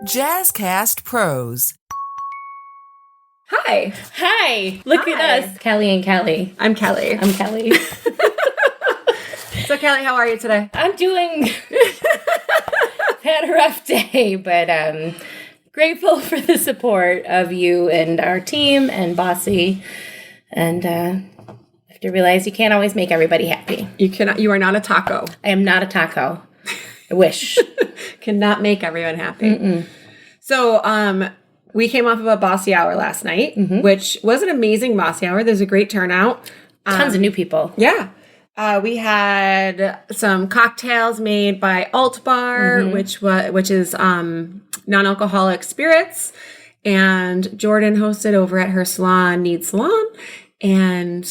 Jazzcast Pros. Hi. Hi. Look at us. Kelly and Kelly. I'm Kelly. I'm Kelly. So, Kelly, how are you today? I'm doing... had a rough day, but grateful for the support of you and our team and Bossy. And have to realize you can't always make everybody happy. You are not a taco. I am not a taco. I wish. Cannot make everyone happy. Mm-mm. So, we came off of a Bossy Hour last night, which was an amazing Bossy Hour. There's a great turnout. Tons of new people. Yeah. We had some cocktails made by Alt Bar, which is non-alcoholic spirits, and Jordan hosted over at her salon, Need Salon. And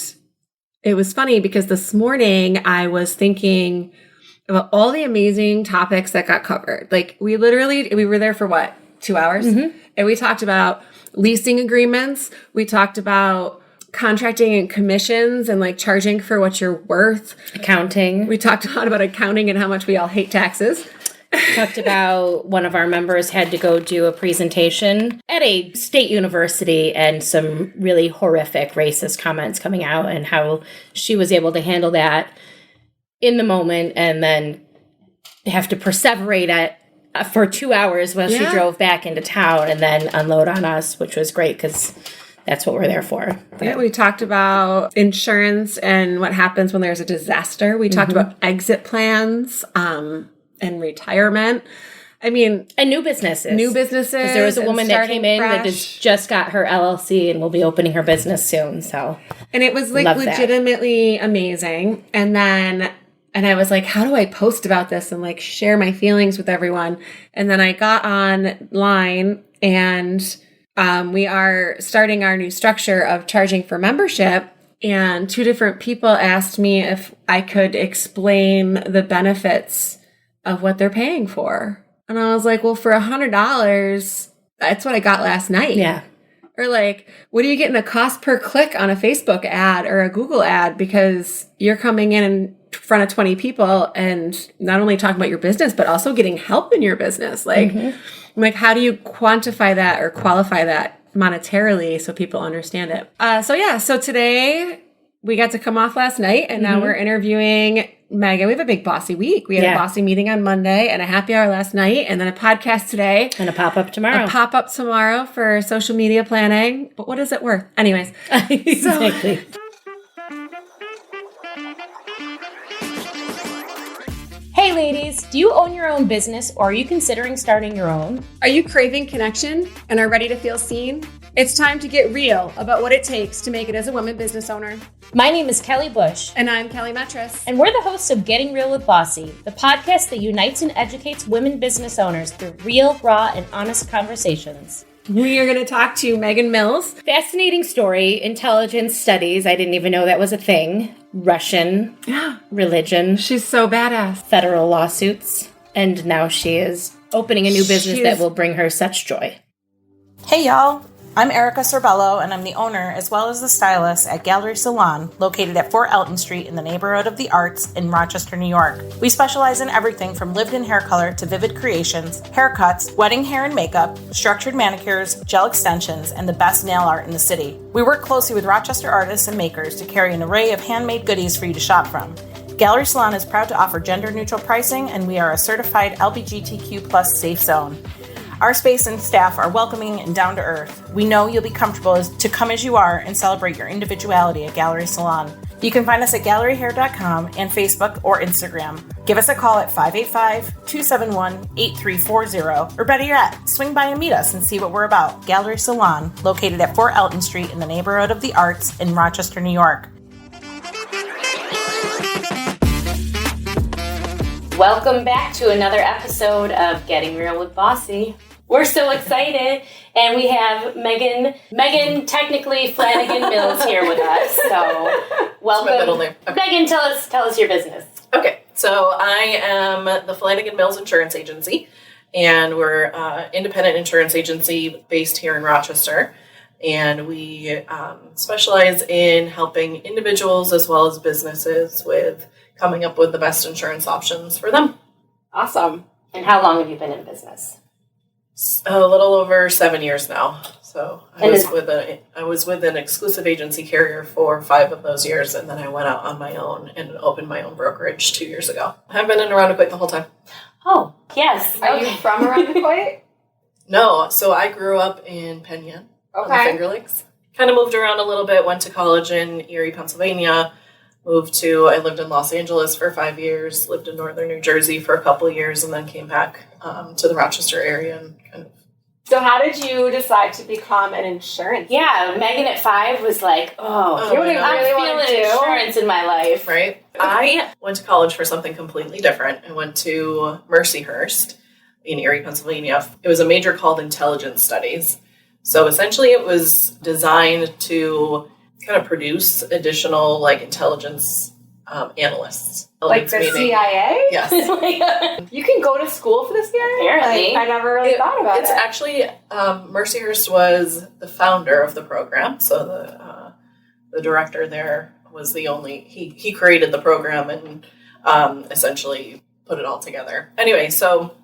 it was funny because this morning I was thinking about all the amazing topics that got covered. Like we were there for what, 2 hours? And we talked about leasing agreements. We talked about contracting and commissions and like charging for what you're worth. Accounting. We talked a lot about accounting and how much we all hate taxes. Talked about one of our members had to go do a presentation at a state university and some really horrific racist comments coming out and how she was able to handle that in the moment and then have to perseverate for 2 hours while she drove back into town and then unload on us, which was great because that's what we're there for. Yeah, we talked about insurance and what happens when there's a disaster. We talked about exit plans and retirement. I mean... And new businesses. Because there was a woman that came in that just got her LLC and will be opening her business soon. So, and it was like legitimately amazing. And I was like, how do I post about this and like share my feelings with everyone? And then I got online and we are starting our new structure of charging for membership. And 2 different people asked me if I could explain the benefits of what they're paying for. And I was like, well, for $100, that's what I got last night. Yeah. Or like, what are you getting a cost per click on a Facebook ad or a Google ad because you're coming in front of 20 people and not only talking about your business, but also getting help in your business. Like, I'm like, how do you quantify that or qualify that monetarily so people understand it? So today we got to come off last night and now we're interviewing Megan. We have a big Bossy week. We had a Bossy meeting on Monday and a happy hour last night and then a podcast today. And a pop-up tomorrow. For social media planning. But what is it worth? Anyways. Exactly. Hey ladies, do you own your own business or are you considering starting your own? Are you craving connection and are ready to feel seen? It's time to get real about what it takes to make it as a woman business owner. My name is Kelly Bush. And I'm Kelly Metris. And we're the hosts of Getting Real with Bossy, the podcast that unites and educates women business owners through real, raw, and honest conversations. We are going to talk to Megan Mills. Fascinating story, intelligence studies. I didn't even know that was a thing. Russian. Yeah. Religion. She's so badass. Federal lawsuits. And now she is opening a new business that will bring her such joy. Hey, y'all. I'm Erica Sorbello, and I'm the owner as well as the stylist at Gallery Salon, located at 4 Elton Street in the neighborhood of the Arts in Rochester, New York. We specialize in everything from lived-in hair color to vivid creations, haircuts, wedding hair and makeup, structured manicures, gel extensions, and the best nail art in the city. We work closely with Rochester artists and makers to carry an array of handmade goodies for you to shop from. Gallery Salon is proud to offer gender-neutral pricing, and we are a certified LGBTQ+ safe zone. Our space and staff are welcoming and down to earth. We know you'll be comfortable to come as you are and celebrate your individuality at Gallery Salon. You can find us at galleryhair.com and Facebook or Instagram. Give us a call at 585-271-8340, or better yet, swing by and meet us and see what we're about. Gallery Salon, located at 4 Elton Street in the neighborhood of the Arts in Rochester, New York. Welcome back to another episode of Getting Real with Bossy. We're so excited, and we have Megan technically Flanagan Mills here with us. So, welcome. That's my middle name. Okay. Megan, tell us your business. Okay, so I am the Flanagan Mills Insurance Agency, and we're an independent insurance agency based here in Rochester. And we specialize in helping individuals as well as businesses with coming up with the best insurance options for them. Awesome. And how long have you been in business? A little over 7 years now. So I was with an exclusive agency carrier for 5 of those years, and then I went out on my own and opened my own brokerage 2 years ago. I've been in Arundecoit the whole time. Oh, yes. Are you from Arundecoit? No, so I grew up in Penn on the Finger Lakes. Kind of moved around a little bit, went to college in Erie, Pennsylvania, I lived in Los Angeles for 5 years, lived in northern New Jersey for a couple of years, and then came back to the Rochester area and kind of. So how did you decide to become an insurance agent? Yeah, Megan at 5 was like, I'm feeling insurance in my life. Right. I went to college for something completely different. I went to Mercyhurst in Erie, Pennsylvania. It was a major called Intelligence Studies. So essentially it was designed to kind of produce additional intelligence analysts. Like the CIA? Yes. You can go to school for this guy? Apparently. I never really thought about it. It's actually, Mercyhurst was the founder of the program. So the director there was he created the program and essentially put it all together. Anyway, so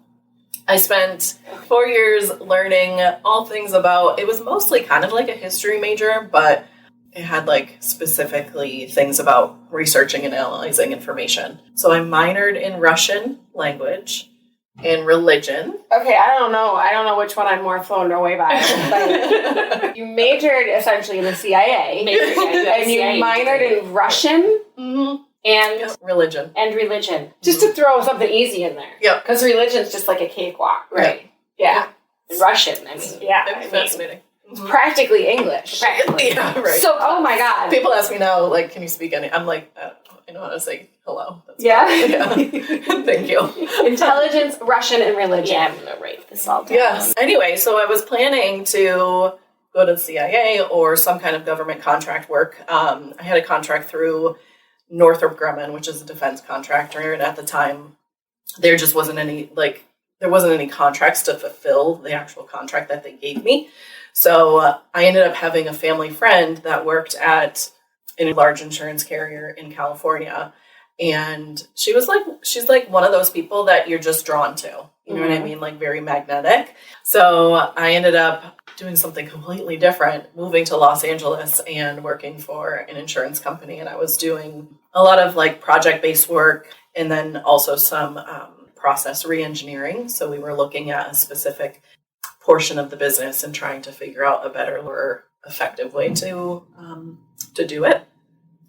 I spent 4 years learning all things about, it was mostly kind of like a history major, but it had specifically things about researching and analyzing information. So I minored in Russian language and religion. Okay, I don't know which one I'm more flown away by. But you majored essentially in the CIA. And you minored in Russian and religion. And religion. Just to throw something easy in there. Yep. Because religion's just like a cakewalk, right? Yeah. Russian, I mean. Yeah. Fascinating. It's practically English. Practically. Yeah, right. So, oh my God. People ask me now, can you speak any? I'm like, I know how to say hello. That's yeah? Thank you. Intelligence, Russian, and religion. Yeah, I'm going to write this all down. Yes. Anyway, so I was planning to go to the CIA or some kind of government contract work. I had a contract through Northrop Grumman, which is a defense contractor, and at the time, there just wasn't any, there wasn't any contracts to fulfill the actual contract that they gave me. So I ended up having a family friend that worked at a large insurance carrier in California. And she's one of those people that you're just drawn to. You know what I mean? Very magnetic. So I ended up doing something completely different, moving to Los Angeles and working for an insurance company. And I was doing a lot of project-based work and then also some process re-engineering. So we were looking at a specific portion of the business and trying to figure out a better or effective way to do it.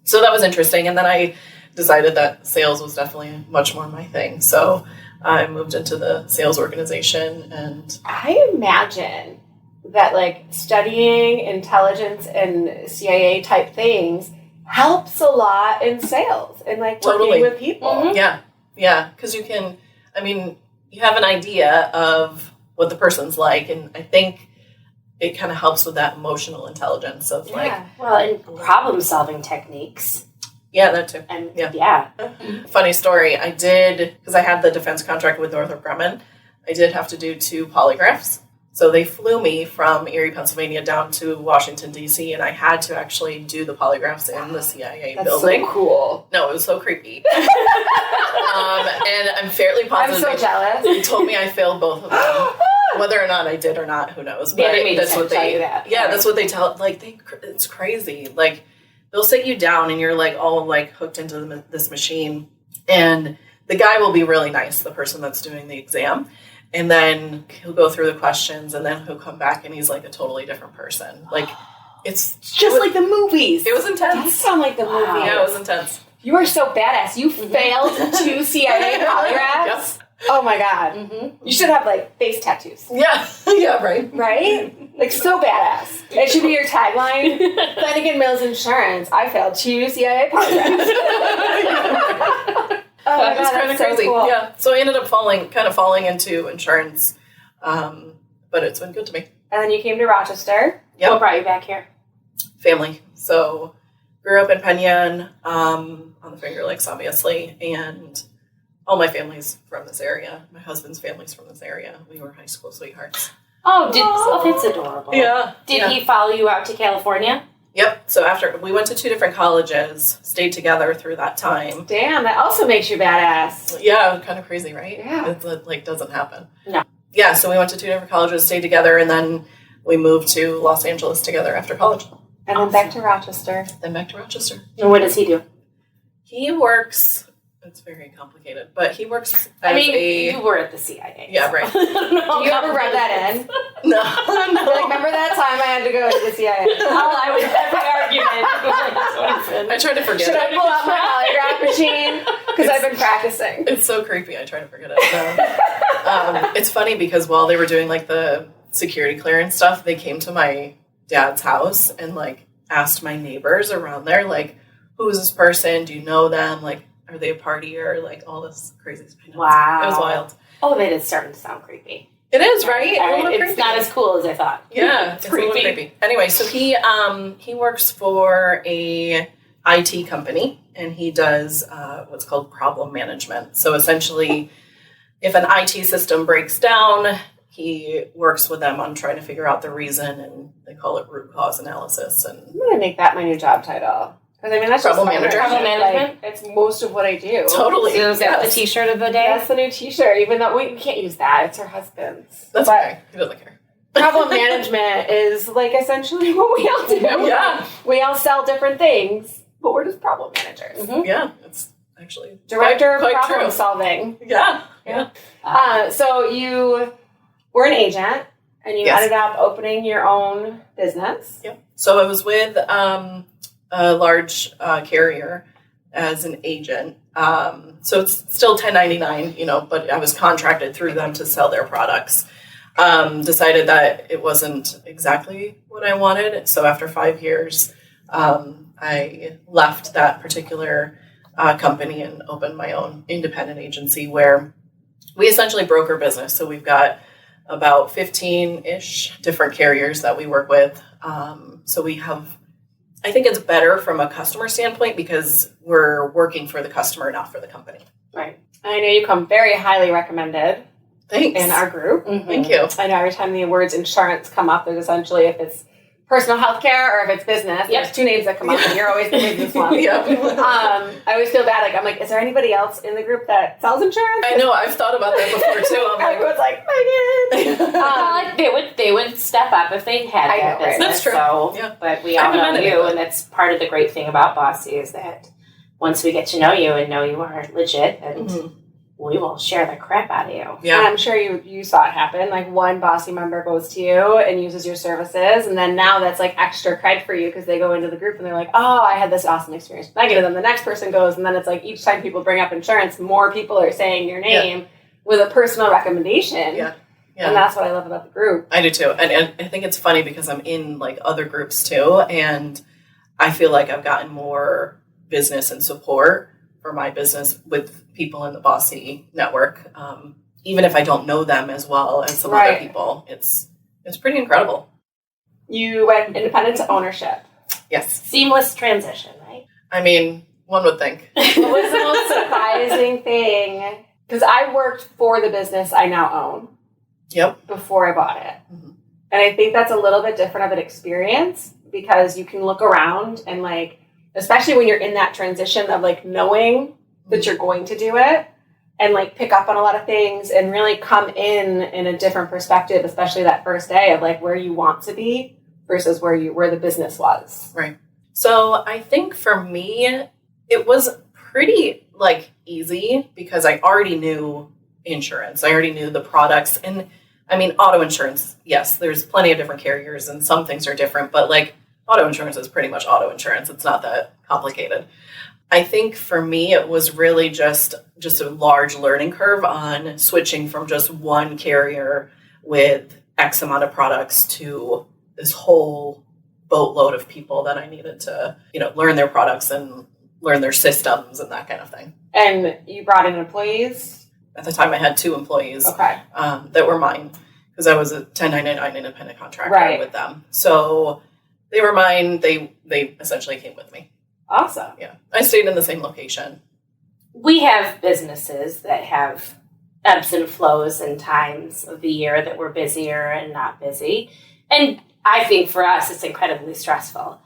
So that was interesting. And then I decided that sales was definitely much more my thing. So I moved into the sales organization. And I imagine that studying intelligence and CIA type things helps a lot in sales and working with people. Mm-hmm. Yeah. Because you have an idea of what the person's like, and I think it kind of helps with that emotional intelligence of and problem-solving techniques. Yeah, that too. And Funny story, I did, because I had the defense contract with Northrop Grumman, I did have to do 2 polygraphs. So they flew me from Erie, Pennsylvania down to Washington, D.C., and I had to actually do the polygraphs in the CIA building. So cool. No, it was so creepy. And I'm fairly positive. I'm so jealous. They told me I failed both of them. Whether or not I did or not, who knows? But that's what they. That's what they tell. It's crazy. They'll sit you down and you're all hooked into this machine, and the guy will be really nice, the person that's doing the exam, and then he'll go through the questions, and then he'll come back and he's a totally different person. It's just like the movies. It was intense. That sound like the movie. Yeah, it was intense. You are so badass. You failed 2 CIA polygraphs. Yep. Oh my God. Mm-hmm. You should have face tattoos. Yeah. Yeah, right. Right? So badass. It should be your tagline. Flanagan Mills Insurance. I failed 2 CIA polygraphs. Oh my God, it's kind of so crazy. Cool. Yeah. So I ended up falling into insurance. But it's been good to me. And then you came to Rochester. Yep. What brought you back here? Family. So grew up in Penn on the Finger Lakes, obviously, and all my family's from this area. My husband's family's from this area. We were high school sweethearts. Oh, that's adorable. Yeah. Did he follow you out to California? Yep. So after we went to 2 different colleges, stayed together through that time. Damn, that also makes you badass. Yeah, kind of crazy, right? Yeah. It doesn't happen. No. yeah, so we went to 2 different colleges, stayed together, and then we moved to Los Angeles together after college. And then back to Rochester. Then back to Rochester. And what does he do? He works, it's very complicated, but he works as you were at the CIA. Yeah, right. Do you ever rub that in? No. Like, remember that time I had to go to the CIA? I was every argument. I tried to forget Should I it. pull out my polygraph machine? Because I've been practicing. It's so creepy. I try to forget it. No. It's funny because while they were doing like the security clearance stuff, they came to my dad's house and like asked my neighbors around there, like, who is this person? Do you know them? Like, are they a partier? Like, all this crazy stuff. Wow. It was wild. Oh, that is starting to sound creepy. It is, right? It's creepy. not as cool as I thought. Yeah, it's creepy. a little creepy. Anyway, so he works for a IT company, and he does what's called problem management. So essentially, if an IT system breaks down, he works with them on trying to figure out the reason, and they call it root cause analysis. And I'm going to make that my new job title. Because, I mean, that's Problem just manager. Problem management? Like, it's most of what I do. Totally. So is that the t-shirt of the day? That's the new t-shirt, even though we can't use that. It's her husband's. That's But okay. He doesn't care. problem management is, like, essentially what we all do. Yeah. We all sell different things, but we're just problem managers. Mhm. Yeah, it's actually Director of quite problem true. solving. Yeah. So you were an agent, and you Yes. ended up opening your own business. Yep. So I was with a large carrier as an agent. So it's still 1099, but I was contracted through them to sell their products. Decided that it wasn't exactly what I wanted. So after 5 years, I left that particular company and opened my own independent agency where we essentially broker business. So we've got about 15-ish different carriers that we work with. So we have, I think it's better from a customer standpoint because we're working for the customer, not for the company. Right. I know you come very highly recommended Thanks. in our group. Thank you. I know every time the words insurance come up, there's essentially, if it's personal health care or if it's business, there's 2 names that come up, and you're always the business one. Yeah. I always feel bad. I'm like, is there anybody else in the group that sells insurance? I know. I've thought about that before too. I'm like, Everyone's like, Megan. Like they would step up if they had I that know, right? business. That's true. So, Yeah. but we I all haven't know met you, anybody. and that's part of the great thing about Bossy is that once we get to know you and know you are legit, and we will share the crap out of you. And yeah. I'm sure you saw it happen. Like, one Bossy member goes to you and uses your services, and then now that's like extra cred for you because they go into the group and they're like, oh, I had this awesome experience with Megan. And then the next person goes, and then it's like each time people bring up insurance, more people are saying your name with a personal recommendation. Yeah. And that's what I love about the group. I do too. And I think it's funny because I'm in like other groups too. And I feel like I've gotten more business and support for my business with people in the Bossy network. Even if I don't know them as well as some other people, it's pretty incredible. You went independent to ownership. Yes. Seamless transition, right? I mean, one would think. What was the most surprising thing? Because I worked for the business I now own Yep. before I bought it. Mhm. And I think that's a little bit different of an experience because you can look around and, like, especially when you're in that transition of, like, knowing that you're going to do it and, like, pick up on a lot of things and really come in a different perspective, especially that first day of, like, where you want to be versus where the business was. Right. So I think for me, it was pretty like easy because I already knew insurance. I already knew the products. And I mean, auto insurance, yes, there's plenty of different carriers and some things are different, but like auto insurance is pretty much auto insurance. It's not that complicated. I think for me, it was really just a large learning curve on switching from just one carrier with X amount of products to this whole boatload of people that I needed to, learn their products and learn their systems and that kind of thing. And you brought in employees? At the time, I had 2 employees Okay. that were mine because I was a 1099 independent contractor with them. So they were mine. They essentially came with me. Awesome. Yeah. I stayed in the same location. We have businesses that have ebbs and flows and times of the year that we're busier and not busy. And I think for us, it's incredibly stressful.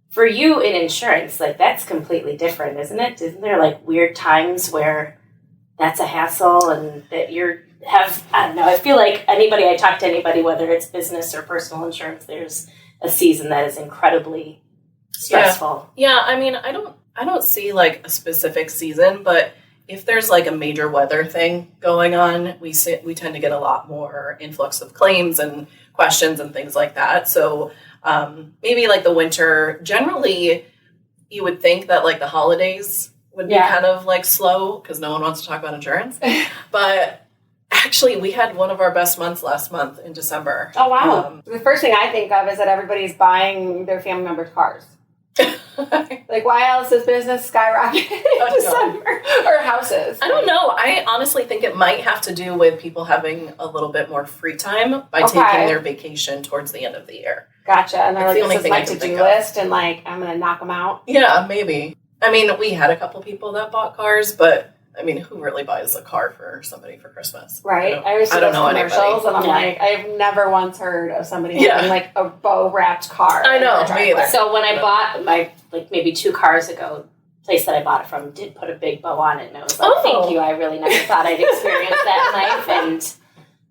For you in insurance, like that's completely different, isn't it? Isn't there like weird times where that's a hassle and that you're I don't know, I feel like I talk to anybody, whether it's business or personal insurance, there's a season that is incredibly stressful. Yeah, I mean, I don't see like a specific season, but if there's like a major weather thing going on, we tend to get a lot more influx of claims and questions and things like that. So maybe like the winter, generally you would think that like the holidays would be kind of like slow because no one wants to talk about insurance. But actually, we had one of our best months last month in December. Oh, wow. The first thing I think of is that everybody's buying their family members' cars. Like, why else is business skyrocket in December? Or houses? I don't know. I honestly think it might have to do with people having a little bit more free time by taking their vacation towards the end of the year. Gotcha. And they're like, this is my to-do list, and like, I'm going to knock them out. Yeah, maybe. I mean, we had a couple people that bought cars, but I mean, who really buys a car for somebody for Christmas? Right. I always see those commercials, and I'm like, I've never once heard of somebody having like a bow wrapped car. I know, me either. So when I bought my, like maybe 2 cars ago, place that I bought it from did put a big bow on it, and I was like, thank you. I really never thought I'd experience that in life, and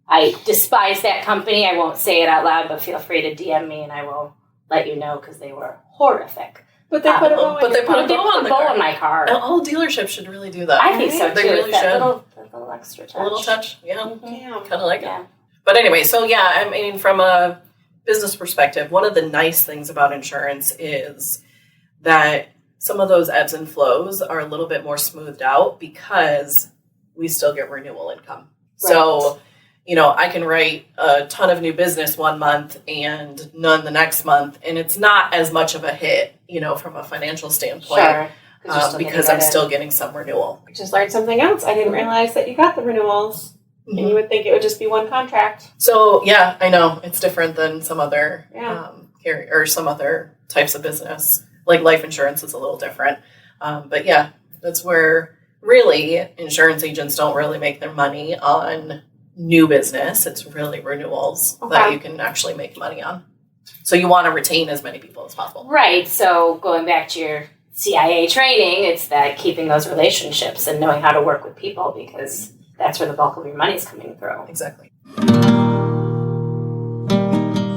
I despise that company. I won't say it out loud, but feel free to DM me, and I will let you know because they were horrific. But they put a bow on my car. All dealerships should really do that. I think so, too. They really should. That little extra touch. A little touch, yeah. Mm-hmm. Kind of like it. But anyway, so yeah, I mean, from a business perspective, one of the nice things about insurance is that some of those ebbs and flows are a little bit more smoothed out because we still get renewal income. Right. So, you know, I can write a ton of new business one month and none the next month, and it's not as much of a hit, you know, from a financial standpoint. Sure. Because I'm still getting some renewal. I just learned something else. I didn't realize that you got the renewals. Mm-hmm. And you would think it would just be one contract. So, yeah, I know. It's different than some other carrier or some other types of business. Like life insurance is a little different. But, yeah, that's where really insurance agents don't really make their money on new business. It's really renewals that you can actually make money on. So you want to retain as many people as possible. Right. So going back to your CIA training, it's that keeping those relationships and knowing how to work with people because that's where the bulk of your money is coming through. Exactly.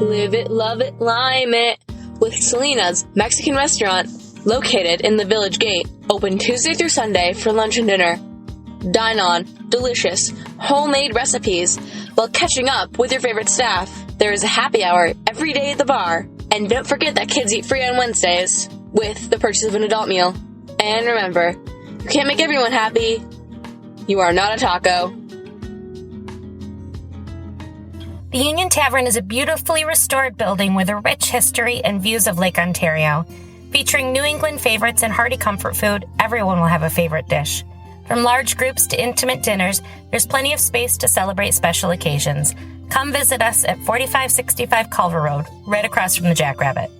Live it, love it, lime it with Salena's Mexican restaurant located in the Village Gate. Open Tuesday through Sunday for lunch and dinner. Dine on delicious homemade recipes while catching up with your favorite staff. There is a happy hour every day at the bar. And don't forget that kids eat free on Wednesdays with the purchase of an adult meal. And remember, you can't make everyone happy. You are not a taco. The Union Tavern is a beautifully restored building with a rich history and views of Lake Ontario. Featuring New England favorites and hearty comfort food, everyone will have a favorite dish. From large groups to intimate dinners, there's plenty of space to celebrate special occasions. Come visit us at 4565 Culver Road, right across from the Jackrabbit.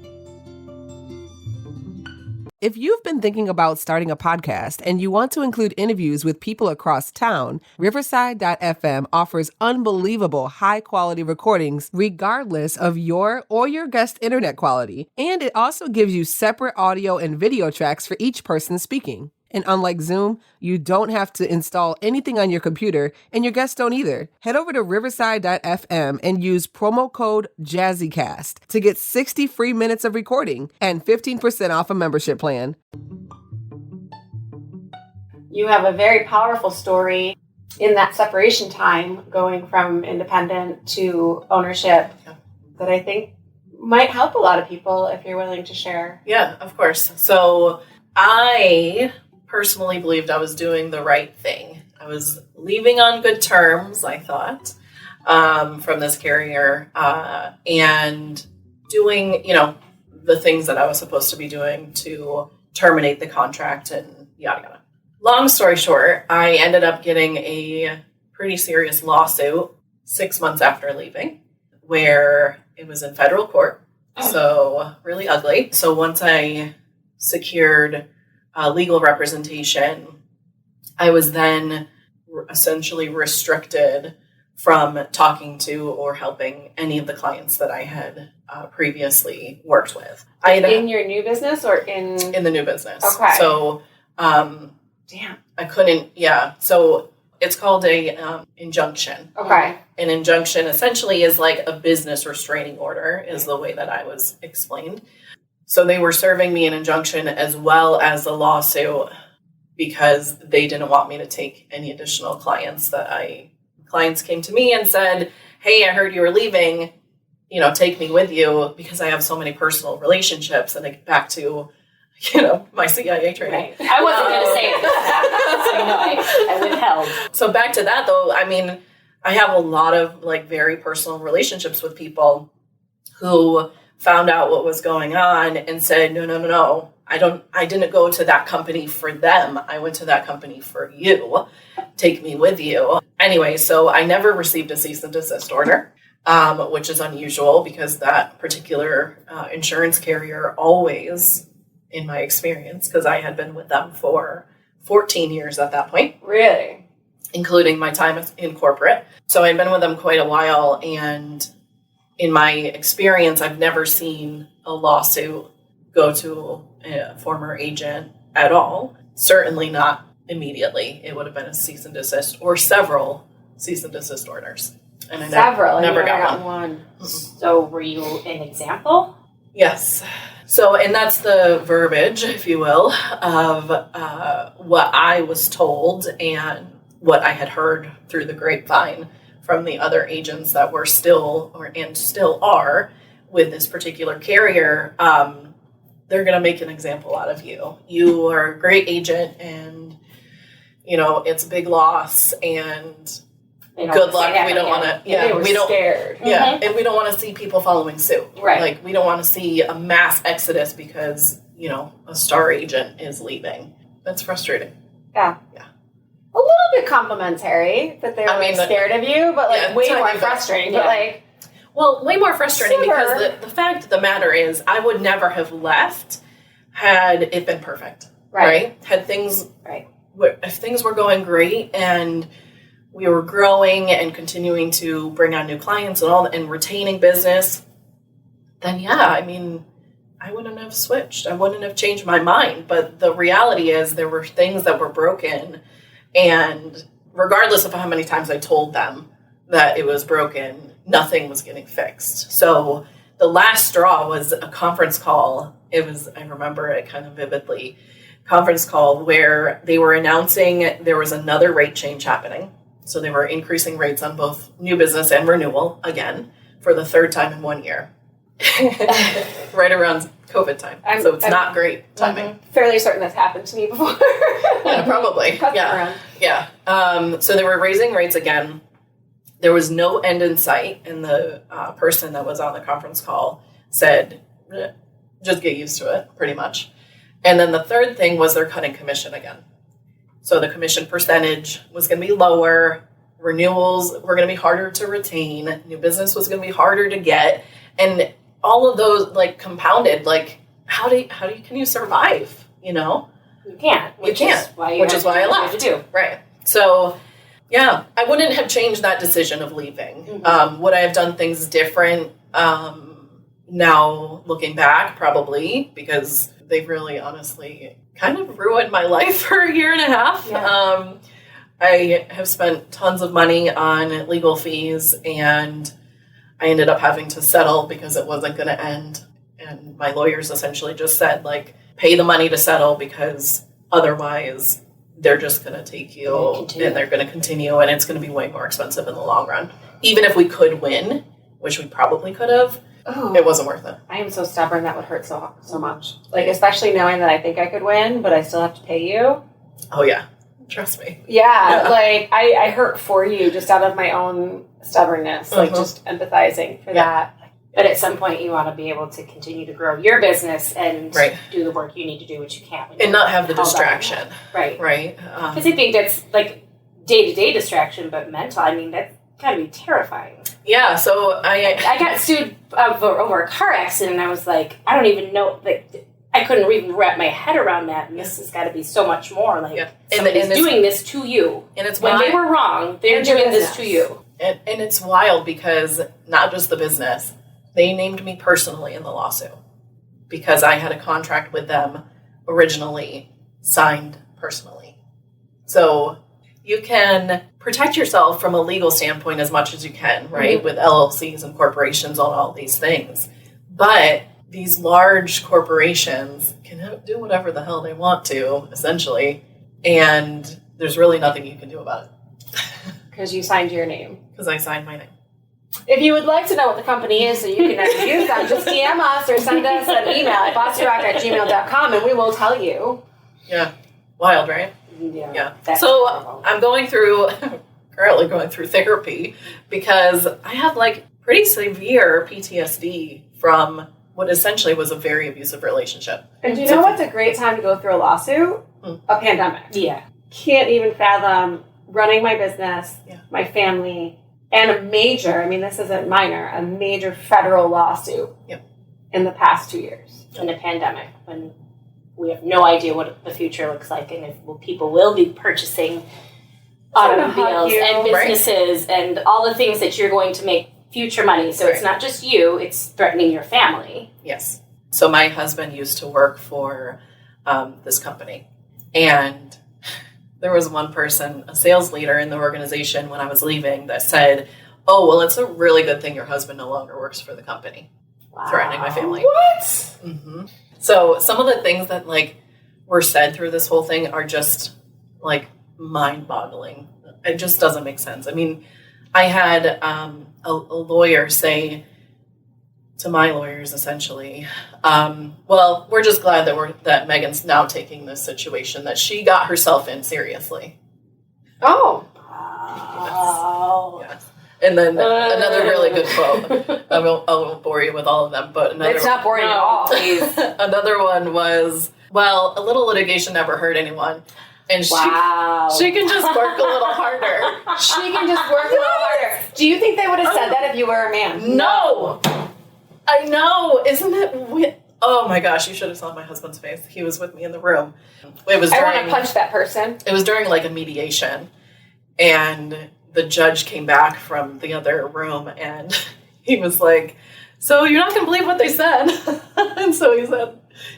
If you've been thinking about starting a podcast and you want to include interviews with people across town, Riverside.fm offers unbelievable high-quality recordings regardless of your or your guest internet quality. And it also gives you separate audio and video tracks for each person speaking. And unlike Zoom, you don't have to install anything on your computer, and your guests don't either. Head over to Riverside.fm and use promo code JazzyCast to get 60 free minutes of recording and 15% off a membership plan. You have a very powerful story in that separation time, going from independent to ownership, that I think might help a lot of people if you're willing to share. Yeah, of course. So I personally believed I was doing the right thing. I was leaving on good terms, I thought, from this carrier, and doing, you know, the things that I was supposed to be doing to terminate the contract and yada yada. Long story short, I ended up getting a pretty serious lawsuit 6 months after leaving, where it was in federal court. So really ugly. So once I secured legal representation, I was then essentially restricted from talking to or helping any of the clients that I had previously worked with. In your new business or in the new business? Okay. So, damn, I couldn't. Yeah. So It's called a injunction. Okay. An injunction essentially is like a business restraining order, is the way that I was explained. So they were serving me an injunction as well as a lawsuit because they didn't want me to take any additional clients. Clients came to me and said, hey, I heard you were leaving, take me with you, because I have so many personal relationships. And I get back to, my CIA training. Right. I wasn't going to say it. So, I withheld. So back to that, though, I have a lot of very personal relationships with people who found out what was going on and said, no. I didn't go to that company for them. I went to that company for you. Take me with you. Anyway, so I never received a cease and desist order, which is unusual because that particular insurance carrier always, in my experience, because I had been with them for 14 years at that point. Really? Including my time in corporate. So I'd been with them quite a while, and in my experience, I've never seen a lawsuit go to a former agent at all. Certainly not immediately. It would have been a cease and desist or several cease and desist orders. And I never got one. So were you an example? Yes. So, and that's the verbiage, if you will, of what I was told and what I had heard through the grapevine from the other agents that were still are with this particular carrier. They're going to make an example out of you. You are a great agent, and it's a big loss, and good luck. We don't want to. Yeah, we don't. Scared. Yeah, and we don't want to see people following suit. Right. We don't want to see a mass exodus because a star agent is leaving. That's frustrating. Yeah. A little bit complimentary that they were scared of you, but way more frustrating. But well, way more frustrating because the fact of the matter is I would never have left had it been perfect. Right? Had things if things were going great and we were growing and continuing to bring on new clients and retaining business, then I wouldn't have switched. I wouldn't have changed my mind. But the reality is there were things that were broken, and regardless of how many times I told them that it was broken, nothing was getting fixed. So the last straw was a conference call. I remember it kind of vividly, conference call where they were announcing there was another rate change happening. So they were increasing rates on both new business and renewal again for the third time in 1 year. Right around COVID time. So it's not great timing. Fairly certain that's happened to me before. Yeah, probably. Yeah. So they were raising rates again. There was no end in sight, and the person that was on the conference call said, just get used to it, pretty much. And then the third thing was they're cutting commission again. So the commission percentage was going to be lower. Renewals were going to be harder to retain. New business was going to be harder to get. And all of those compounded, can you survive? You can't. Which is why I left. Right. So, yeah, I wouldn't have changed that decision of leaving. Mm-hmm. Would I have done things different now looking back? Probably, because they've really honestly kind of ruined my life for a year and a half. Yeah. I have spent tons of money on legal fees, and I ended up having to settle because it wasn't going to end. And my lawyers essentially just said, pay the money to settle because otherwise they're just going to take you and they're going to continue, and it's going to be way more expensive in the long run. Even if we could win, which we probably could have, it wasn't worth it. I am so stubborn that would hurt so much. Especially knowing that I think I could win, but I still have to pay you. Oh, yeah. Trust me. Yeah. I hurt for you just out of my own stubbornness, just empathizing for that. But at some point, you want to be able to continue to grow your business and do the work you need to do, which you can't. And not have the distraction. Right. Right. Because I think that's day-to-day distraction, but mental. That's got to be terrifying. Yeah. So I got sued over a car accident, and I was like, I don't even know. I couldn't even wrap my head around that. And this has got to be so much more. Somebody's doing this to you. And it's when they were wrong, they're doing this to you. And it's wild because not just the business. They named me personally in the lawsuit because I had a contract with them originally signed personally. So, you can protect yourself from a legal standpoint as much as you can, right? With LLCs and corporations on all these things. But these large corporations can do whatever the hell they want to, essentially. And there's really nothing you can do about it. Because you signed your name. Because I signed my name. If you would like to know what the company is so you can never use them, just DM us or send us an email at bossrock@gmail.com and we will tell you. Yeah. Wild, right? Yeah. So horrible. I'm currently going through therapy because I have like pretty severe PTSD from what essentially was a very abusive relationship. And do you know what's a great time to go through a lawsuit? A pandemic. Yeah. Can't even fathom running my business, my family, and a major, this isn't minor, a major federal lawsuit in the past 2 years. In a pandemic, when we have no idea what the future looks like and if people will be purchasing automobiles and businesses and all the things that you're going to make future money. So it's not just you, it's threatening your family. Yes. So my husband used to work for this company. And there was one person, a sales leader in the organization when I was leaving that said, oh, well, it's a really good thing your husband no longer works for the company. Wow. Threatening my family. What? Mm-hmm. So some of the things that were said through this whole thing are just mind-boggling. It just doesn't make sense. I had a lawyer say to my lawyers, essentially, well, we're just glad that Megan's now taking this situation that she got herself in seriously. Oh. Wow. Yes. And then another really good quote. I won't bore you with all of them, but it's not boring at all. Please. Another one was, well, a little litigation never hurt anyone. And she can just work a little harder. She can just work a little harder. Do you think they would have said that if you were a man? No. I know. Isn't it oh my gosh, you should have saw my husband's face. He was with me in the room. I want to punch that person. It was during a mediation. And the judge came back from the other room and he was like, so you're not going to believe what they said. And so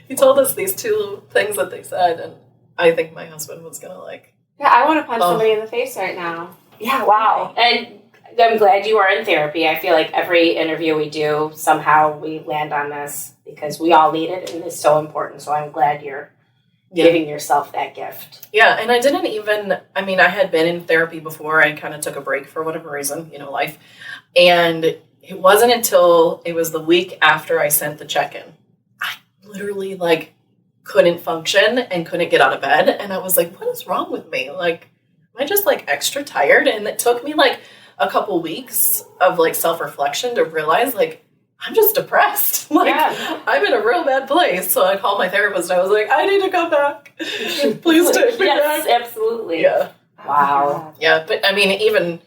he told us these two things that they said. And I think my husband was going to yeah, I want to punch somebody in the face right now. Yeah, wow. And I'm glad you are in therapy. I feel like every interview we do, somehow we land on this because we all need it and it's so important. So I'm glad you're giving yourself that gift. Yeah, and I didn't even, I had been in therapy before. I kind of took a break for whatever reason, life. And it wasn't until it was the week after I sent the check-in. I literally, couldn't function and couldn't get out of bed. And I was like, what is wrong with me? Am I just, extra tired? And it took me, a couple weeks of self-reflection to realize I'm just depressed. I'm in a real bad place. So I called my therapist and I was like, I need to come back. Please take me back. Yes, absolutely. Yeah. Wow. Yeah. But even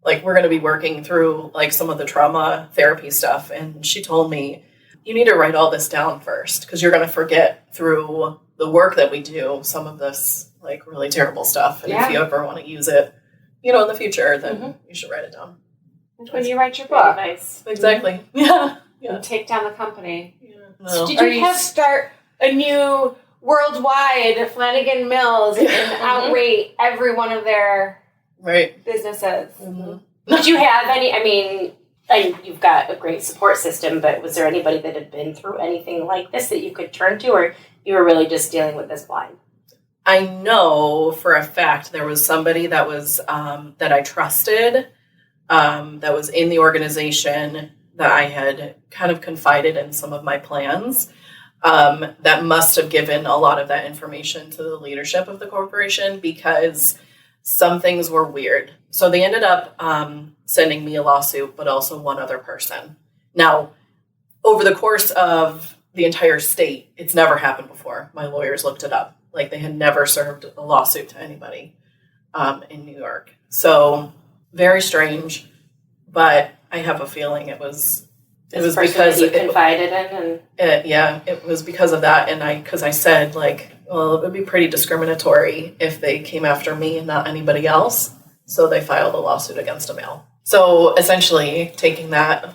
we're going to be working through some of the trauma therapy stuff. And she told me, you need to write all this down first because you're going to forget through the work that we do some of this really terrible stuff. And if you ever want to use it, in the future, then you should write it down. When you write your book. Nice. Exactly. Yeah. And take down the company. Yeah. No. So did you have to start a new worldwide Flanagan Mills and outrate every one of their businesses? Mm-hmm. Did you have any, you've got a great support system, but was there anybody that had been through anything like this that you could turn to, or you were really just dealing with this blind? I know for a fact there was somebody that was that I trusted, that was in the organization that I had kind of confided in some of my plans, that must have given a lot of that information to the leadership of the corporation because some things were weird. So they ended up sending me a lawsuit, but also one other person. Now, over the course of the entire state, it's never happened before. My lawyers looked it up. They had never served a lawsuit to anybody in New York. So very strange, but I have a feeling it was because you confided in, and it was because of that, and because I said well, it would be pretty discriminatory if they came after me and not anybody else. So they filed a lawsuit against a male. So essentially taking that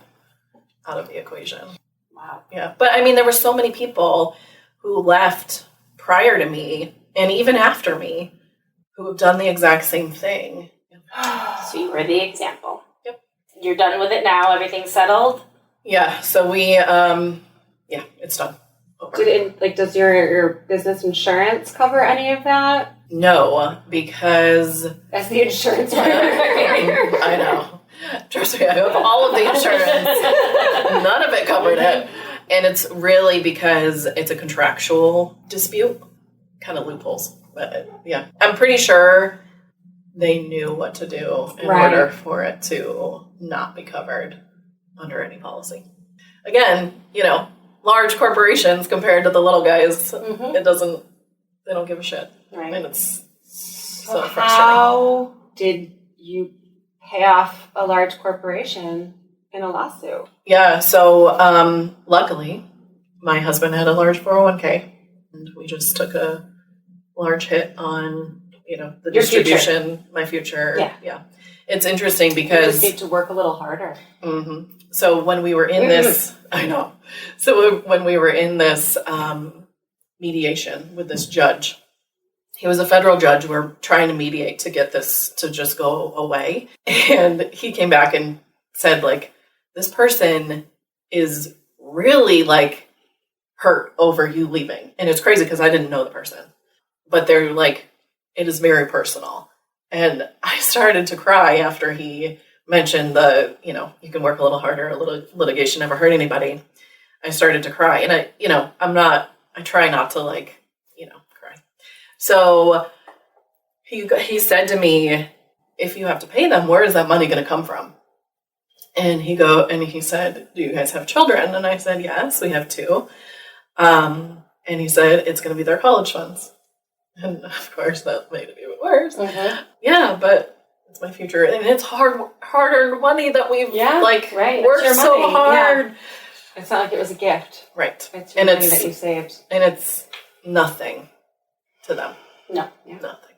out of the equation. Wow. Yeah, but there were so many people who left prior to me and even after me who have done the exact same thing. So you were the example. Yep. You're done with it now? Everything's settled? Yeah, so we, it's done. Over. Does your business insurance cover any of that? No, because... As the insurance one. I know. Trust me, I have all of the insurance. None of it covered it. And it's really because it's a contractual dispute. Kind of loopholes. But, yeah. I'm pretty sure they knew what to do in order for it to not be covered under any policy. Again, large corporations compared to the little guys, they don't give a shit. Right. And it's so frustrating. How did you pay off a large corporation in a lawsuit? Yeah, so luckily, my husband had a large 401k, and we just took a large hit on, the Your distribution, future. My future. Yeah. It's interesting You because... just need to work a little harder. Mm-hmm. So when we were in this... I know. So when we were in this mediation with this judge, he was a federal judge. We're trying to mediate to get this to just go away. And he came back and said, this person is really, hurt over you leaving. And it's crazy because I didn't know the person. But they're it is very personal. And I started to cry after he mentioned you can work a little harder, a little litigation never hurt anybody. I started to cry. And I try not to cry. So he said to me, if you have to pay them, where is that money going to come from? And he said, do you guys have children? And I said, yes, we have 2. And he said, it's going to be their college funds. And of course that made it even worse. Mm-hmm. Yeah, but it's my future. And it's hard-earned money that we've worked so hard. Yeah. It's not like it was a gift. Right. It's your money that you saved. And it's nothing to them. No. Yeah. Nothing.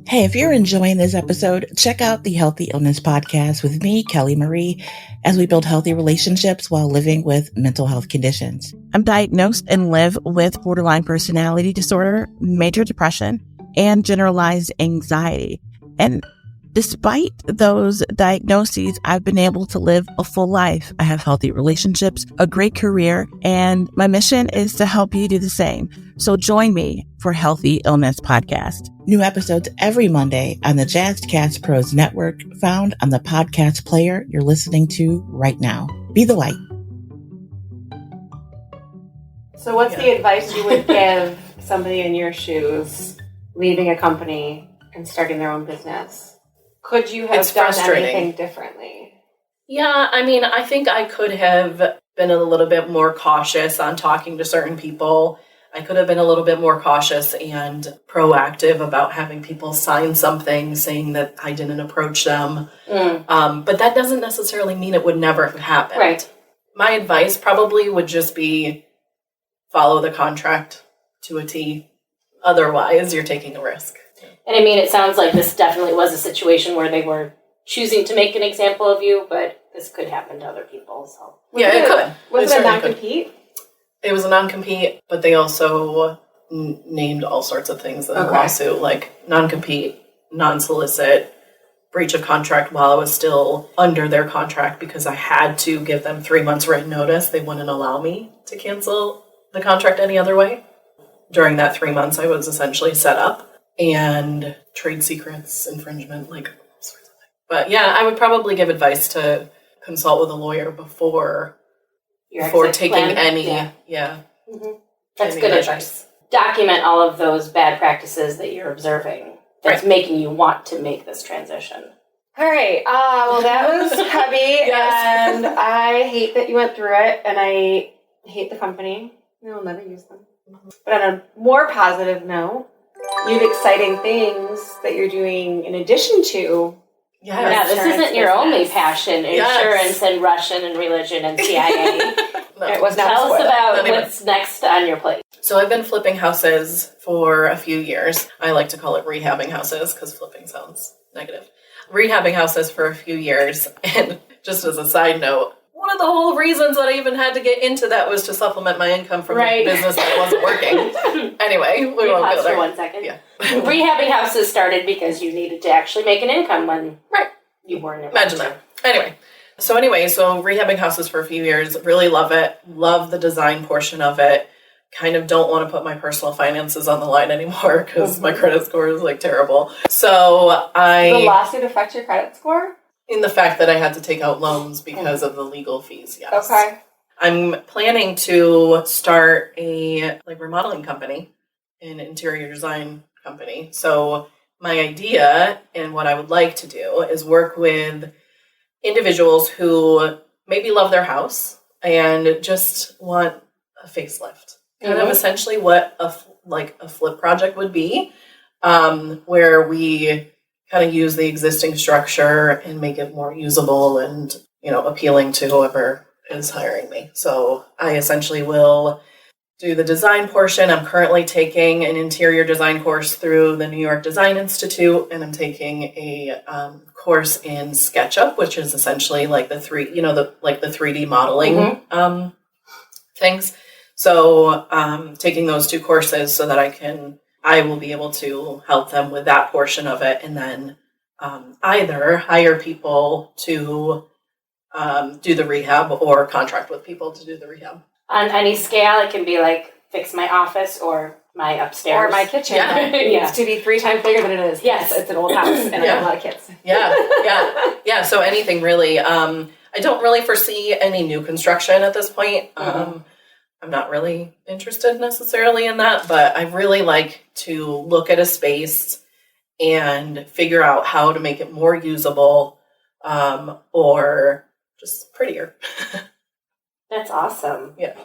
Hey, if you're enjoying this episode, check out the Healthy Illness Podcast with me, Kelly Marie, as we build healthy relationships while living with mental health conditions. I'm diagnosed and live with borderline personality disorder, major depression, and generalized anxiety. And despite those diagnoses, I've been able to live a full life. I have healthy relationships, a great career, and my mission is to help you do the same. So join me for Healthy Illness Podcast. New episodes every Monday on the Jazzcast Pros Network, found on the podcast player you're listening to right now. Be the light. So what's the advice you would give somebody in your shoes leaving a company and starting their own business? Could you have done anything differently? Yeah, I think I could have been a little bit more cautious on talking to certain people. I could have been a little bit more cautious and proactive about having people sign something saying that I didn't approach them. But that doesn't necessarily mean it would never have happened. Right. My advice probably would just be follow the contract to a T. Otherwise, you're taking a risk. And it sounds like this definitely was a situation where they were choosing to make an example of you, but this could happen to other people. So it could. Was it a non-compete? It was a non-compete, but they also named all sorts of things in the lawsuit, like non-compete, non-solicit, breach of contract while I was still under their contract because I had to give them 3 months written notice. They wouldn't allow me to cancel the contract any other way. During that 3 months, I was essentially set up. And trade secrets, infringement, all sorts of things. But yeah, I would probably give advice to consult with a lawyer before taking any. Yeah. Mm-hmm. That's good advice. Document all of those bad practices that you're observing that's making you want to make this transition. All right. Well, that was heavy, and I hate that you went through it, and I hate the company. I'll never use them. Mm-hmm. But on a more positive note, you have exciting things that you're doing in addition to. Yeah, this isn't your only passion. Insurance and Russian and religion and CIA. Tell us about what's next on your plate. So I've been flipping houses for a few years. I like to call it rehabbing houses because flipping sounds negative. Rehabbing houses for a few years. And just as a side note, one of the whole reasons that I even had to get into that was to supplement my income from the business that wasn't working. Anyway, we won't go there. For 1 second. Yeah. Rehabbing houses started because you needed to actually make an income when you weren't. Imagine that. Anyway, so rehabbing houses for a few years, really love it. Love the design portion of it. Kind of don't want to put my personal finances on the line anymore because my credit score is like terrible. So Did the lawsuit affect your credit score? In the fact that I had to take out loans because of the legal fees, yes. Okay. I'm planning to start a remodeling company, an interior design company. So my idea and what I would like to do is work with individuals who maybe love their house and just want a facelift. Kind of essentially what a flip project would be, where we kind of use the existing structure and make it more usable and, appealing to whoever is hiring me. So I essentially will do the design portion. I'm currently taking an interior design course through the New York Design Institute, and I'm taking a course in SketchUp, which is essentially like the 3D modeling things. So taking those 2 courses so that I will be able to help them with that portion of it, and then either hire people to do the rehab or contract with people to do the rehab. On any scale, it can be like fix my office or my upstairs. Or my kitchen. Yeah. It needs to be 3 times bigger than it is. Yes. It's an old house and I have a lot of kids. Yeah. So anything really. I don't really foresee any new construction at this point. I'm not really interested necessarily in that, but I really like to look at a space and figure out how to make it more usable or just prettier. That's awesome. Yeah.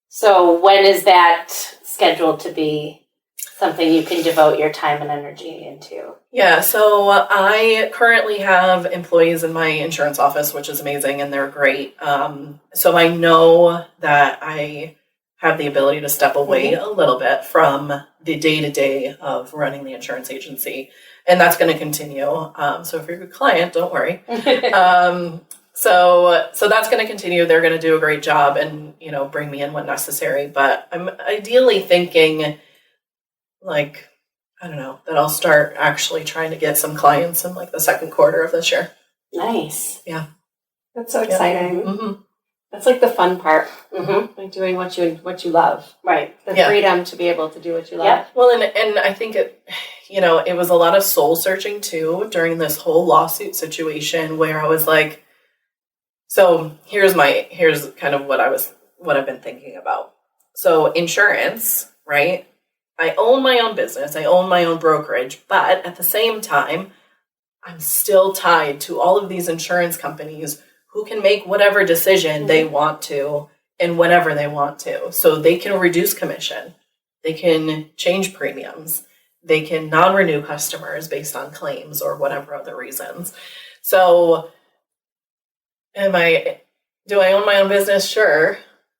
So when is that scheduled to be something you can devote your time and energy into? Yeah, so I currently have employees in my insurance office, which is amazing, and they're great. So I know that I have the ability to step away a little bit from the day-to-day of running the insurance agency, and that's going to continue. So if you're a good client, don't worry. So that's going to continue. They're going to do a great job and, bring me in when necessary. But I'm ideally thinking, that I'll start actually trying to get some clients in the second quarter of this year. Nice. Yeah. That's so exciting. Mm-hmm. That's like the fun part. Like doing what you love. Right. The freedom to be able to do what you love. Yeah. Well, and I think it was a lot of soul searching too during this whole lawsuit situation where I was like, so here's kind of what I've been thinking about. So insurance, right? I own my own business. I own my own brokerage, but at the same time, I'm still tied to all of these insurance companies who can make whatever decision they want to and whenever they want to. So they can reduce commission. They can change premiums. They can non-renew customers based on claims or whatever other reasons. So do I own my own business? Sure,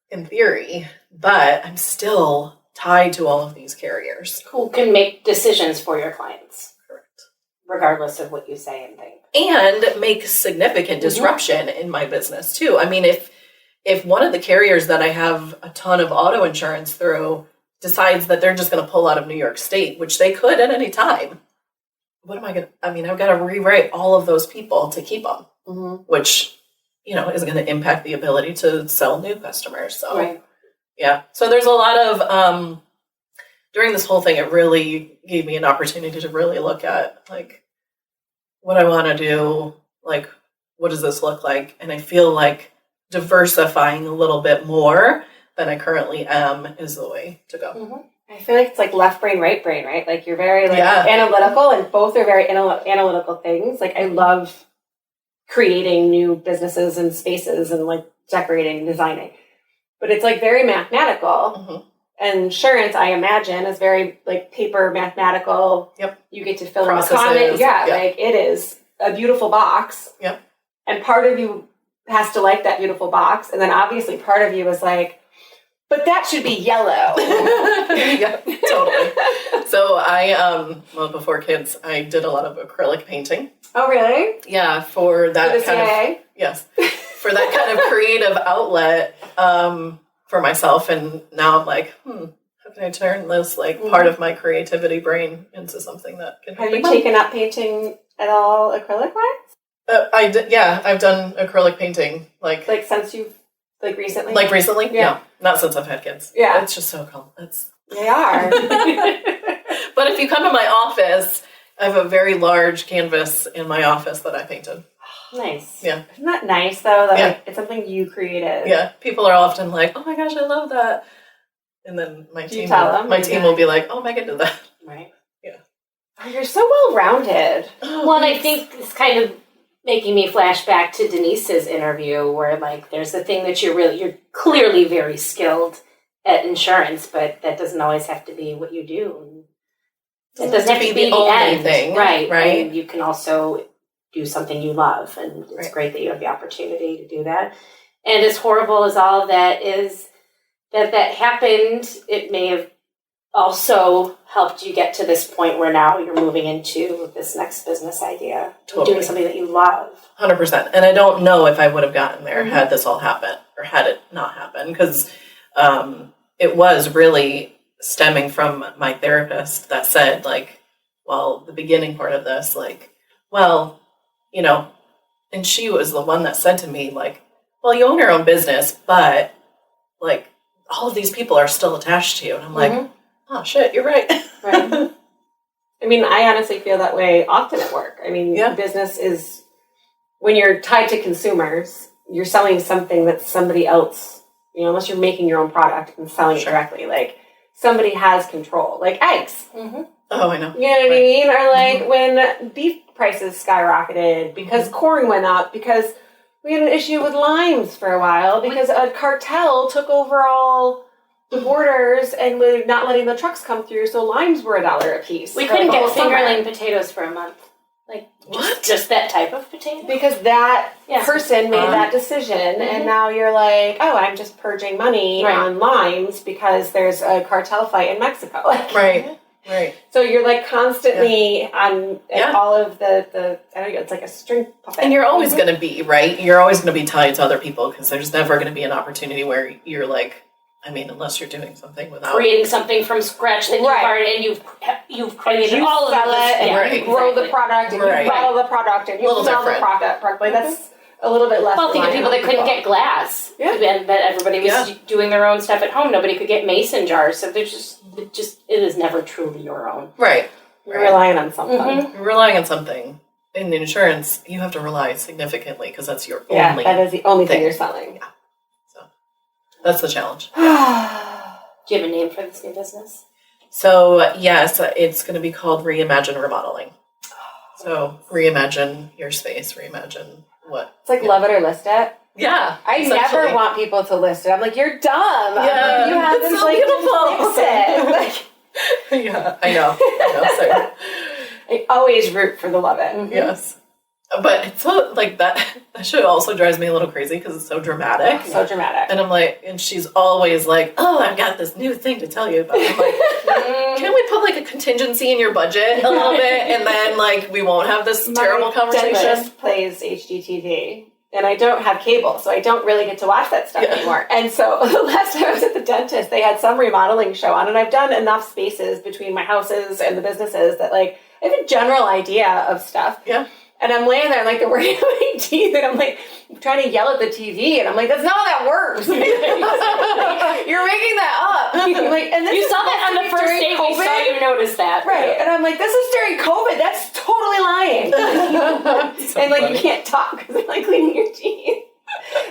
in theory, but I'm still tied to all of these carriers. Who can make decisions for your clients. Correct. Regardless of what you say and think. And make significant disruption in my business too. I mean, if one of the carriers that I have a ton of auto insurance through decides that they're just going to pull out of New York State, which they could at any time, what am I going to, I've got to rewrite all of those people to keep them, which, is going to impact the ability to sell new customers. So, yeah. So there's a lot of, during this whole thing, it really gave me an opportunity to really look at what I want to do, what does this look like? And I feel like diversifying a little bit more than I currently am is the way to go. I feel like it's like left brain, right brain, right? Like you're very analytical, and both are very analytical things. Like I love creating new businesses and spaces and decorating and designing. But it's very mathematical. And insurance, I imagine, is very paper mathematical. Yep. You get to fill Processes. in the comment. Yeah, it is a beautiful box. Yep. And part of you has to like that beautiful box. And then obviously part of you is but that should be yellow. Yeah, totally. So I, before kids, I did a lot of acrylic painting. Oh, really? Yeah, for that For the CIA? Yes. for that kind of creative outlet for myself. And now I'm like, how can I turn this part of my creativity brain into something that can help? Have you taken up painting at all acrylic wise? I did, yeah, I've done acrylic painting like since you've recently? Like recently? Yeah. No, not since I've had kids. Yeah. It's just so cool. They are. But if you come to my office, I have a very large canvas in my office that I painted. Nice. Yeah. Isn't that nice though? That it's something you created. Yeah. People are often like, "Oh my gosh, I love that," and then my team will be like, "Oh, Megan did that." Right. Yeah. Oh, you're so well rounded. Well, and I think it's kind of making me flash back to Denise's interview, where there's the thing that you're clearly very skilled at insurance, but that doesn't always have to be what you do. It doesn't have to be the only end, thing, right? Right. And you can also do something you love, and it's great that you have the opportunity to do that. And as horrible as all of that is, that happened, it may have also helped you get to this point where now you're moving into this next business idea, doing something that you love. 100%. And I don't know if I would have gotten there had this all happened or had it not happened, because it was really stemming from my therapist that said, the beginning part of this, and she was the one that said to me, you own your own business, but all of these people are still attached to you. And I'm like, oh shit, you're right. Right. I mean, I honestly feel that way often at work. I mean, business is, when you're tied to consumers, you're selling something that somebody else, unless you're making your own product and selling it directly, somebody has control, like eggs. Mm-hmm. Oh, I know. You know what I mean? Or when beef prices skyrocketed because corn went up, because we had an issue with limes for a while because a cartel took over all the borders and was not letting the trucks come through, so limes were $1 a piece. We couldn't get fingerling potatoes for a month. Just that type of potato? Because that person made that decision, and now you're like, oh, I'm just purging money on limes because there's a cartel fight in Mexico. Right. So you're constantly on all of the I don't know, it's like a string puppet. And you're always going to be, right? You're always going to be tied to other people, because there's never going to be an opportunity where you're unless you're doing something without creating something from scratch that you've already, and you've created all of it, and you grow the product, and you bottle the product, and you sell the product properly. That's a little bit less. Well, think of people that couldn't get glass, and that everybody was doing their own stuff at home. Nobody could get mason jars, so there's it is never truly your own. Right. You're relying on something. You're relying on something. In insurance, you have to rely significantly because that's your only. That is the only thing you're selling. Yeah. So that's the challenge. Do you have a name for this new business? So yes, it's going to be called Reimagine Remodeling. So reimagine your space. Reimagine what. It's like love it or list it. Yeah, I never want people to list it. I'm like, you're dumb. Yeah, you have this so beautiful. Fix it. Yeah, I know. So. I always root for the love it. Mm-hmm. Yes, but it's so that shit also drives me a little crazy because it's so dramatic. So dramatic. And I'm and she's always like, "Oh, I've got this new thing to tell you about." I'm like, can we put a contingency in your budget a little bit, and then we won't have this terrible conversation? Dentist plays HGTV. And I don't have cable, so I don't really get to watch that stuff anymore. And so the last time I was at the dentist, they had some remodeling show on, and I've done enough spaces between my houses and the businesses that I have a general idea of stuff. Yeah. And I'm laying there, they're working on my teeth, and I'm trying to yell at the TV, and I'm like, that's not how that works. You're making that up. And this you saw that on the first day we saw you notice that. Right. And I'm like, this is during COVID. That's totally lying. And you can't talk because they're cleaning your teeth.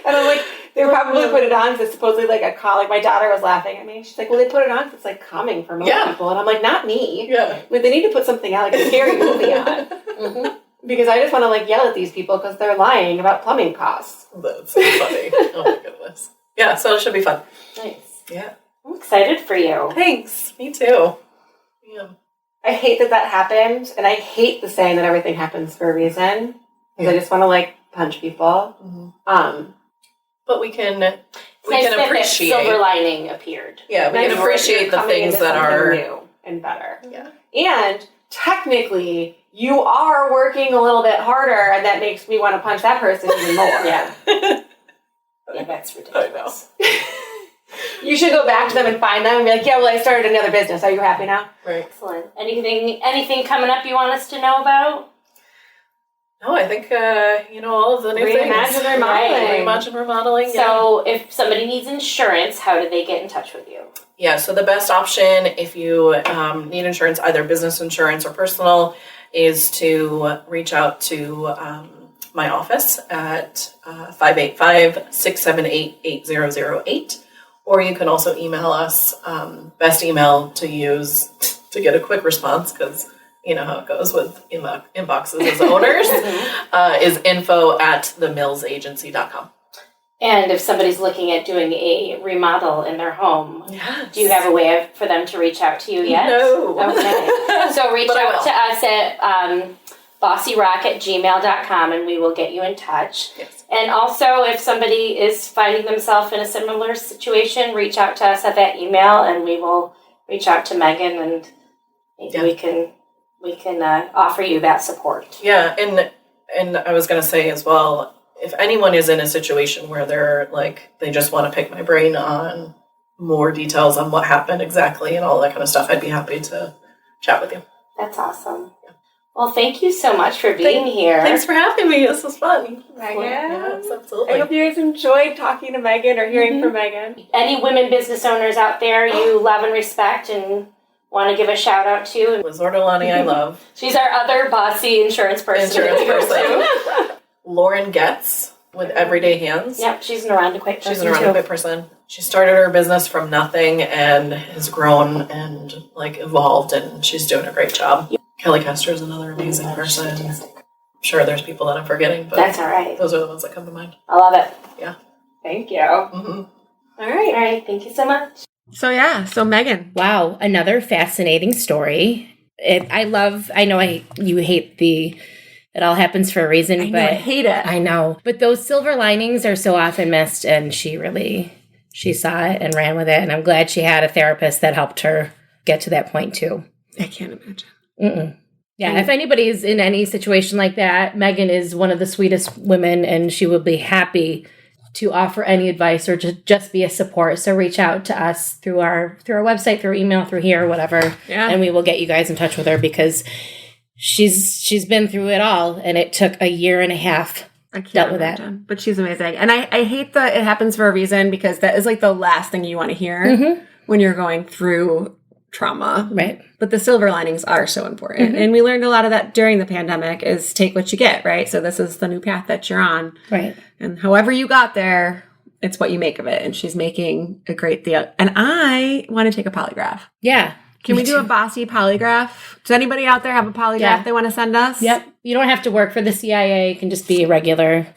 And I'm like, they probably put it on because it's supposedly a calm. My daughter was laughing at me. She's like, well, they put it on because it's calming for most people. And I'm like, not me. Yeah. They need to put something out, a scary movie on. Mm-hmm. Because I just want to yell at these people because they're lying about plumbing costs. That's so funny. Oh my goodness. Yeah, so it should be fun. Nice. Yeah. I'm excited for you. Thanks. Me too. Yeah. I hate that happened, and I hate the saying that everything happens for a reason. Because I just want to punch people. Mm-hmm. But we can appreciate that silver lining appeared. Yeah, we can appreciate the things that are new and better. Yeah. And technically, you are working a little bit harder, and that makes me want to punch that person even more. Yeah. That's ridiculous. You should go back to them and find them and be like, yeah, well, I started another business. Are you happy now? Right. Excellent. Anything coming up you want us to know about? No, I think, all of the new Reimagine things. remodeling. Reimagine remodeling. So if somebody needs insurance, how do they get in touch with you? Yeah, so the best option if you need insurance, either business insurance or personal, is to reach out to my office at 585-678-8008. Or you can also email us. Best email to use to get a quick response, because you know how it goes with inboxes as owners, is info@themillsagency.com. And if somebody's looking at doing a remodel in their home, do you have a way for them to reach out to you yet? No. Okay. So reach out to us at bossyrock@gmail.com and we will get you in touch. Yes. And also, if somebody is finding themselves in a similar situation, reach out to us at that email and we will reach out to Megan and maybe we can offer you that support. Yeah, and I was going to say as well, if anyone is in a situation where they're like, they just want to pick my brain on more details on what happened exactly and all that kind of stuff, I'd be happy to chat with you. That's awesome. Well, thank you so much for being here. Thanks for having me. This was fun. Megan. Yes, absolutely. I hope you guys enjoyed talking to Megan or hearing from Megan. Any women business owners out there you love and respect and want to give a shout out to? Liz Ortolani, I love. She's our other bossy insurance person. Lauren Getz with Everyday Hands. Yep, she's an around to quit person. She's an around to quit person. She started her business from nothing and has grown and evolved, and she's doing a great job. Kelly Kester is another amazing person. I'm sure there's people that I'm forgetting, but that's all right. Those are the ones that come to mind. I love it. Yeah. Thank you. Mm-hmm. All right. Thank you so much. So Megan. Wow, another fascinating story. I know you hate it all happens for a reason, but I hate it. I know. But those silver linings are so often missed, and she saw it and ran with it, and I'm glad she had a therapist that helped her get to that point too. I can't imagine. Mm-mm. Yeah, if anybody's in any situation like that, Megan is one of the sweetest women, and she will be happy to offer any advice or just be a support. So reach out to us through our website, through email, through here, whatever, and we will get you guys in touch with her, because she's been through it all, and it took a year and a half. I can't dealt with imagine, that. But she's amazing. And I hate that it happens for a reason, because that is the last thing you want to hear when you're going through trauma. Right. But the silver linings are so important. And we learned a lot of that during the pandemic, is take what you get, right? So this is the new path that you're on. Right. And however you got there, it's what you make of it. And she's making a great deal. And I want to take a polygraph. Yeah. Can we do a bossy polygraph? Does anybody out there have a polygraph they want to send us? Yep. You don't have to work for the CIA. It can just be a regular,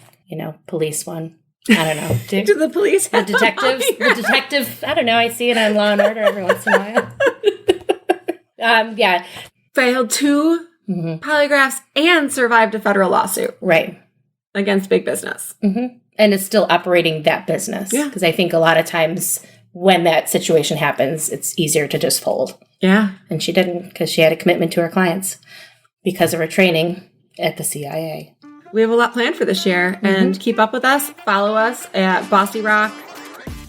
police one. I don't know. Do the police have the detective, I don't know. I see it on Law and Order every once in a while. Yeah. Failed 2 polygraphs and survived a federal lawsuit. Right. Against big business. Mm-hmm. And is still operating that business. Yeah. Because I think a lot of times when that situation happens, it's easier to just fold. Yeah. And she didn't, because she had a commitment to her clients because of her training at the CIA. We have a lot planned for this year, and keep up with us. Follow us at Bossy Rock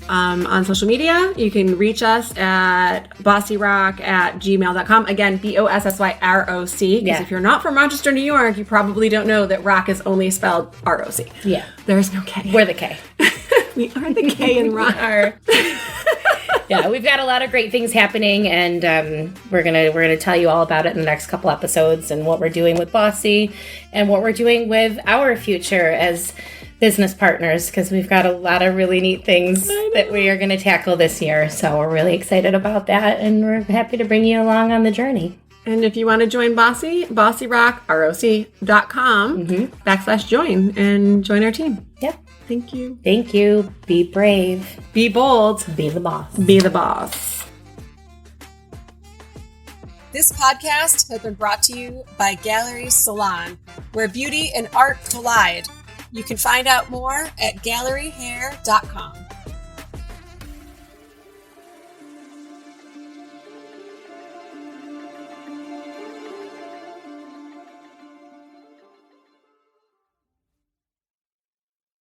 on social media. You can reach us at bossyrock@gmail.com. Again, BOSSYROC. Because if you're not from Rochester, New York, you probably don't know that rock is only spelled ROC. Yeah. There's no K. We're the K. We are the K in rock. Yeah, we've got a lot of great things happening, and we're gonna tell you all about it in the next couple episodes, and what we're doing with Bossy, and what we're doing with our future as business partners, because we've got a lot of really neat things that we are going to tackle this year. So we're really excited about that, and we're happy to bring you along on the journey. And if you want to join Bossy, bossyrock.com/join and join our team. Yep. Thank you. Thank you. Be brave. Be bold. Be the boss. Be the boss. This podcast has been brought to you by Gallery Salon, where beauty and art collide. You can find out more at galleryhair.com.